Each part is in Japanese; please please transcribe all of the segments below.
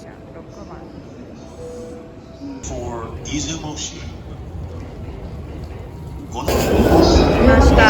車6番。For 出雲市。来ました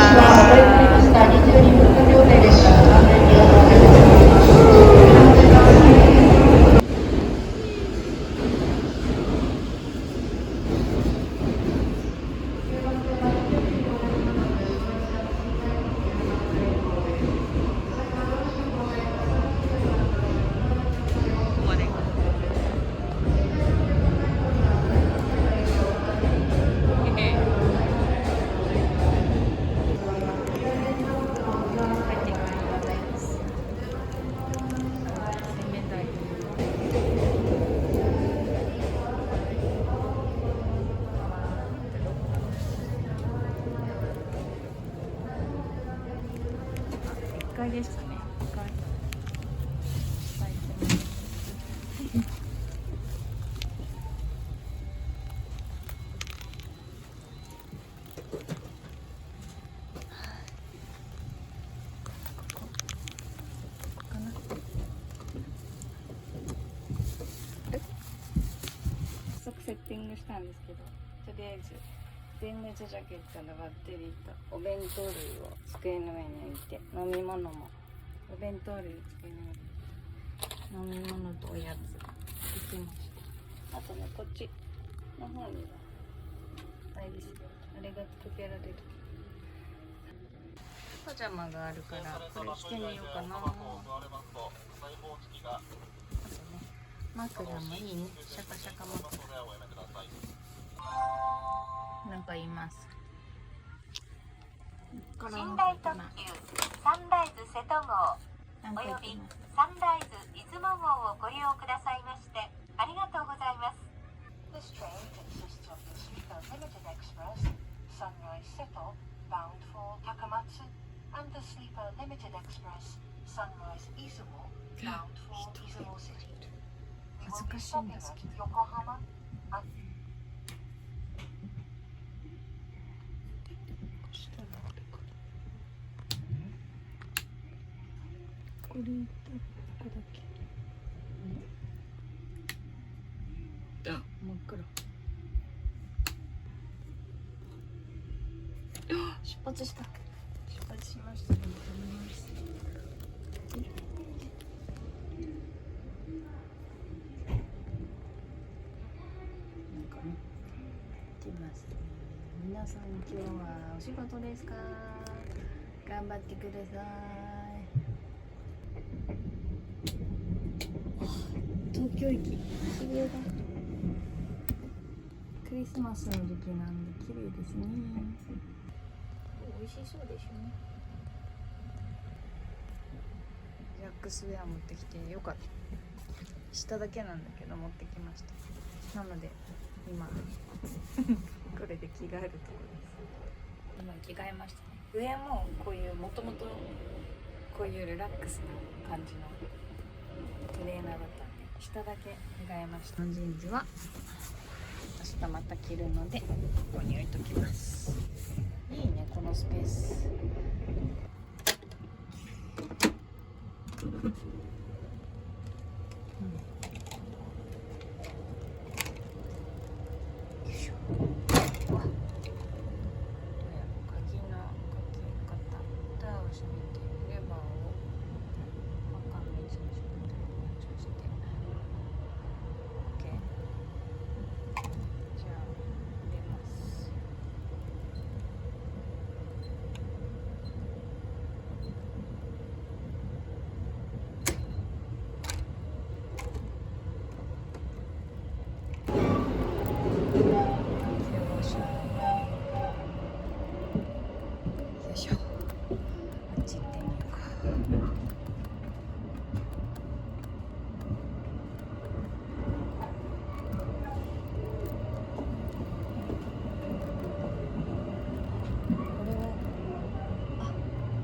1階でしたね。1階。早速セッティングしたんですけど、とりあえず電熱ジャケットのバッテリーとお弁当類を机の上に置いて、飲み物もお弁当類机の上に置いて、飲み物とおやつ行きました。あとね、こっちの方にはあれですよ、あれがかけられるパジャマがあるから、これ着てみようかな。あとね、枕もいいね。シャカシャカ枕。なんか言います。寝台特急サンライズ瀬戸号およびサンライズ出雲号をご利用くださいましてありがとうございます。This train consists of the Sleeper Limited Express Sunrise Seto bound for Takamatsu and the Sleeper Limited Express Sunrise Izumo bound for Izumo City. We will be stopping at Yokohama andこれここだけ。真っ暗。出発した。出発しましたね。なんかね、来ますね。皆さん今日はお仕事ですか？頑張ってください。東京駅綺麗だ。クリスマスの時期なんで綺麗ですね。美味しそうでしょうね。ジャックスウェア持ってきてよかった。下だけなんだけど持ってきました。なので今これで着替えるところです。今着替えましたね。上もこういうもともとこういうリラックスな感じのトレーナーだったんで、下だけ着替えました。ジーンズは明日また着るのでここに置いときます。いいね、このスペース。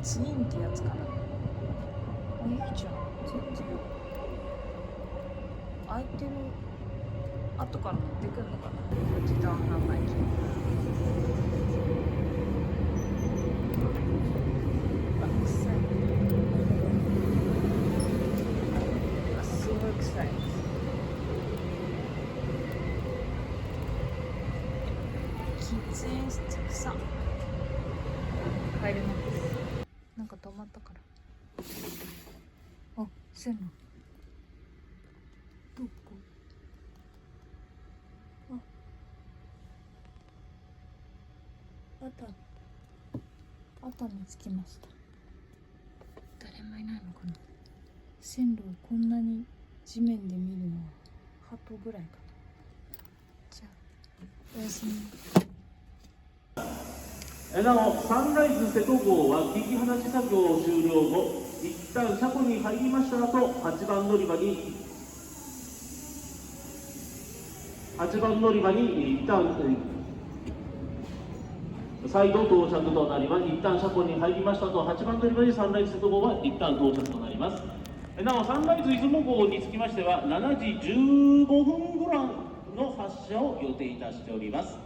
ツインってやつかな。あ、ゆきちゃん全然空いてる。後から乗ってくるのかな。時短販売機。あ、臭い。あ、すごい臭い。進出さ帰ります。なんか止まったから。あ、線路。どこ？熱海着きました。誰もいないのかな。線路をこんなに地面で見るのは鳩ぐらいかな。じゃあおやすみ。なお、サンライズ瀬戸号は引き離し作業終了後、一旦車庫に入りました後、8番乗り場に一旦再度到着となります。一旦車庫に入りましたと、8番乗り場にサンライズ瀬戸号は一旦到着となります。なお、サンライズ出雲号につきましては、7時15分ごろの発車を予定いたしております。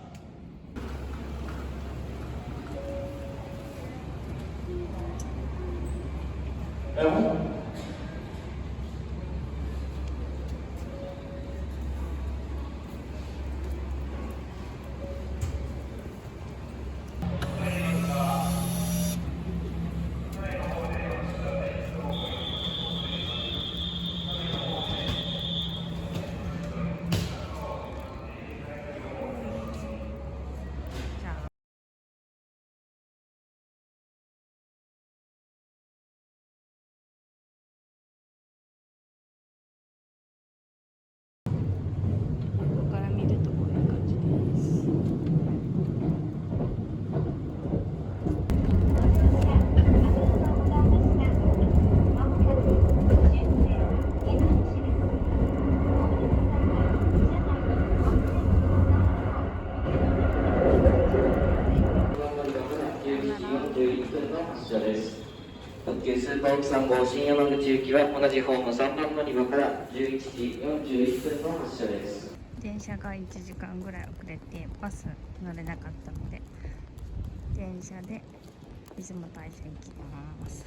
特急スーパー奥3号新山口行きは同じホーム3番乗り場から11時41分の発車です。電車が1時間ぐらい遅れてバス乗れなかったので電車で出雲大社行きます。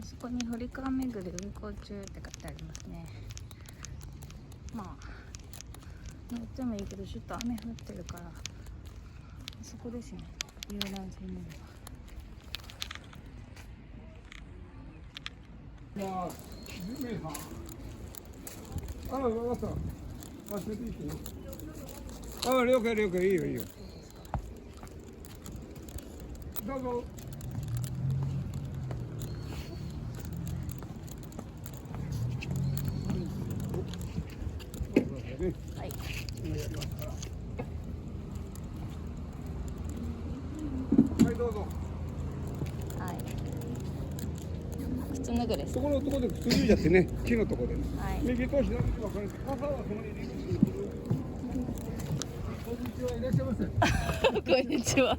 そこに堀川巡り運行中って書いてありますね。まあ乗ってもいいけどちょっと雨降ってるからそこですね、遊覧船乗り場。あ、10名さん。あ、分かった。忘れていいよ。あ、了解了解、いいよいいよ。どうぞ。はい。はい、どうぞ。はい。靴脱ぐです。そこのところで靴脱いじゃってね、木のところで。はい。右と左に分かれて、傘はその入り口に。こんにちは、いらっしゃいませ。こんにちは。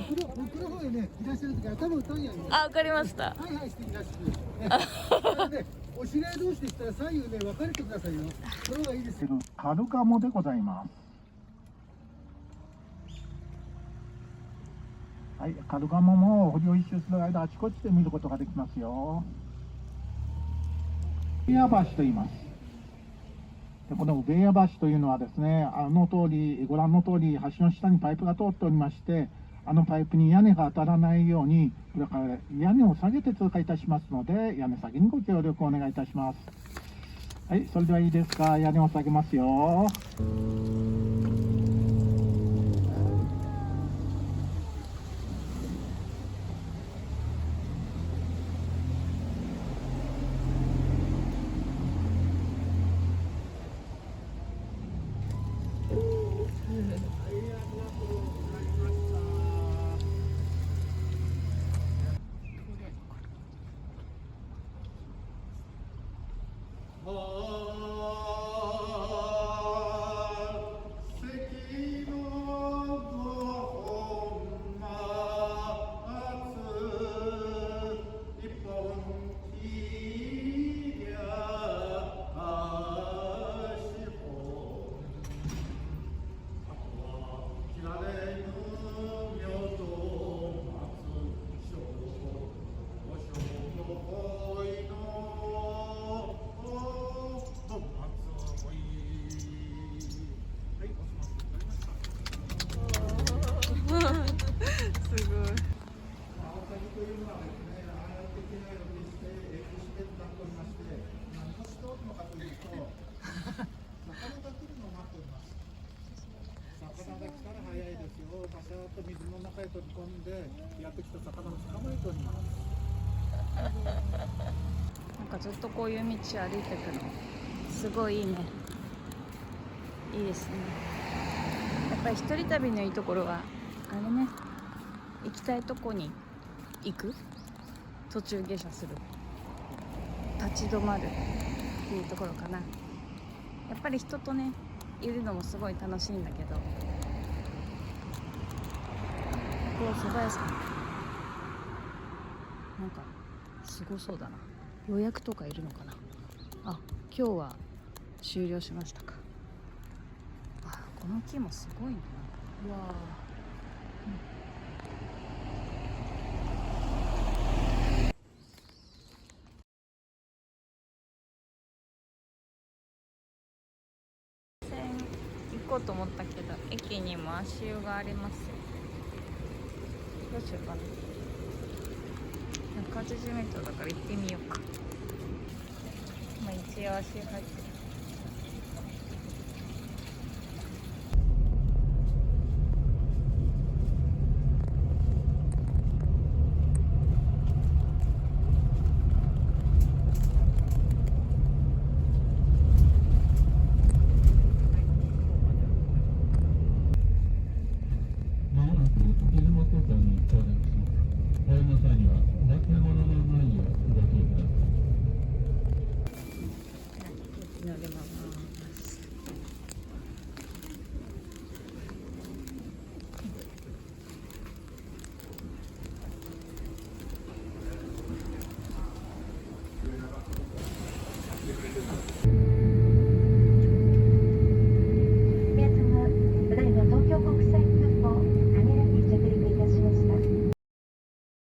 奥の方へね、いらっしゃるとき頭打たんやんね。あ、わかりました。はいはいしていらっしゃる。ね、お知り合い同士でしたら左右ね分かれてくださいよ。その方がいいですよ。カルガモでございます。はい、カルガモも堀を一周する間あちこちで見ることができますよ。ウベア橋と言います。でこのウベア橋というのはですね、ご覧の通り橋の下にパイプが通っておりまして、あのパイプに屋根が当たらないように、これから屋根を下げて通過いたしますので、屋根下げにご協力をお願いいたします。はい、それではいいですか、屋根を下げますよ。の中へ飛び込んでやってきた魚を捕まえております。なんかずっとこういう道歩いてくのすごいいいね。いいですね。やっぱり一人旅のいいところはあれね、行きたいとこに行く、途中下車する、立ち止まるっていうところかな。やっぱり人とねいるのもすごい楽しいんだけど、ここ蕎麦屋さんなんかすごそうだな。予約とかいるのかな。あ、今日は終了しましたか。あ、この木もすごいな。うわ行こうと思ったけど駅にも足湯がありますよ。どうしようかな。180メートルだから行ってみようか。まあ一応足湯入ってる。まもなく竹島空港に到着します。お降りの際にはお忘れ物のないようご注意ください。